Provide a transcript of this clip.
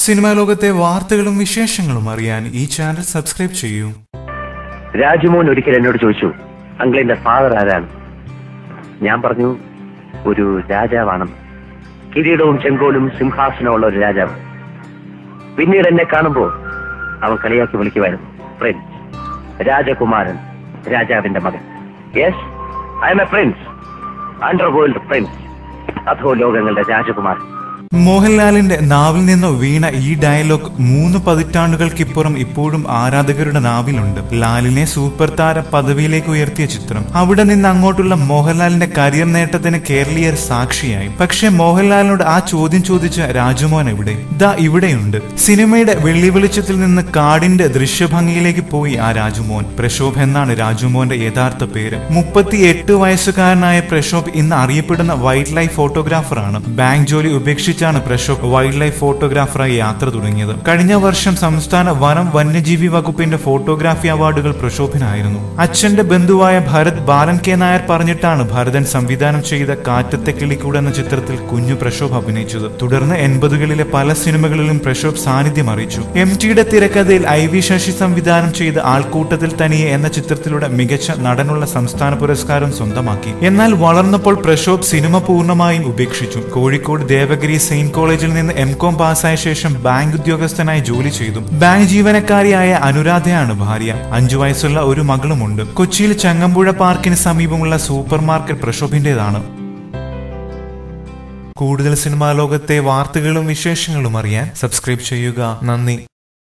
Cinema ലോകത്തെ വാർത്തകളും വിശേഷങ്ങളും അറിയാൻ ഈ ചാനൽ സബ്സ്ക്രൈബ് ചെയ്യൂ. രാജുമോൻ ഒരിക്കൽ എന്നോട് ചോദിച്ചു, അങ്കിളിന്റെ ഫാദർ ആരാണ്? ഞാൻ പറഞ്ഞു, ഒരു രാജാവാണെന്ന്. കിരീടവും ചെങ്കോലും സിംഹാസനമുള്ള ഒരു രാജാവ്. പിന്നീട് എന്നെ കാണുമ്പോൾ അവൻ കളിയാക്കി വിളിക്കുമായിരുന്നു, പ്രിൻസ്, രാജകുമാരൻ, രാജാവിന്റെ മകൻ. Yes, I am a prince, underworld prince, അധോ ലോകങ്ങളുടെ രാജകുമാരൻ. മോഹൻലാലിന്റെ നാവിൽ നിന്ന് വീണ ഈ ഡയലോഗ് 3 പതിറ്റാണ്ടുകൾക്കിപ്പുറം ഇപ്പോഴും ആരാധകരുടെ നാവിലുണ്ട്. ലാലിനെ സൂപ്പർ താര പദവിയിലേക്ക് ഉയർത്തിയ ചിത്രം. അവിടെ നിന്ന് അങ്ങോട്ടുള്ള മോഹൻലാലിന്റെ കരിയർ നേട്ടത്തിന് കേരളീയർ സാക്ഷിയായി. പക്ഷെ മോഹൻലാലിനോട് ആ ചോദ്യം ചോദിച്ച രാജുമോൻ എവിടെ? ദാ ഇവിടെയുണ്ട്. സിനിമയുടെ വെള്ളി വെളിച്ചത്തിൽ നിന്ന് കാടിന്റെ ദൃശ്യഭംഗിയിലേക്ക് പോയി ആ രാജുമോൻ. പ്രശോഭ് എന്നാണ് രാജുമോന്റെ യഥാർത്ഥ പേര്. 38 വയസ്സുകാരനായ പ്രശോഭ് ഇന്ന് അറിയപ്പെടുന്ന വൈൽഡ് ലൈഫ് ഫോട്ടോഗ്രാഫറാണ്. ബാങ്ക് ജോലി ഉപേക്ഷിച്ച പ്രശോഭ് വൈൽഡ് ലൈഫ് ഫോട്ടോഗ്രാഫറായി യാത്ര തുടങ്ങിയത്. കഴിഞ്ഞ വർഷം സംസ്ഥാന വനം വന്യജീവി വകുപ്പിന്റെ ഫോട്ടോഗ്രാഫി അവാർഡുകൾ പ്രശോഭിനായിരുന്നു. അച്ഛന്റെ ബന്ധുവായ ഭരത് ബാലൻ കെ നായർ പറഞ്ഞിട്ടാണ് ഭരതൻ സംവിധാനം ചെയ്ത കാറ്റത്തെ കിളിക്കൂട് എന്ന ചിത്രത്തിൽ കുഞ്ഞു പ്രശോഭ് അഭിനയിച്ചത്. തുടർന്ന് 80കളിലെ പല സിനിമകളിലും പ്രശോഭ് സാന്നിധ്യം അറിയിച്ചു. MTയുടെ തിരക്കഥയിൽ IV ശശി സംവിധാനം ചെയ്ത ആൾക്കൂട്ടത്തിൽ തനിയെ എന്ന ചിത്രത്തിലൂടെ മികച്ച നടനുള്ള സംസ്ഥാന പുരസ്കാരം സ്വന്തമാക്കി. എന്നാൽ വളർന്നപ്പോൾ പ്രശോഭ് സിനിമ പൂർണ്ണമായും ഉപേക്ഷിച്ചു. കോഴിക്കോട് ദേവഗിരി സെയിന്റ് കോളേജിൽ നിന്ന് M.Com പാസ്സായ ശേഷം ബാങ്ക് ഉദ്യോഗസ്ഥനായി ജോലി ചെയ്തു. ബാങ്ക് ജീവനക്കാരിയായ അനുരാധയാണ് ഭാര്യ. 5 വയസ്സുള്ള ഒരു മകളുമുണ്ട്. കൊച്ചിയിൽ ചങ്ങമ്പുഴ പാർക്കിന് സമീപമുള്ള സൂപ്പർ മാർക്കറ്റ് പ്രശോഭിന്റേതാണ്. കൂടുതൽ സിനിമാ ലോകത്തെ വാർത്തകളും വിശേഷങ്ങളും അറിയാൻ സബ്സ്ക്രൈബ് ചെയ്യുക. നന്ദി.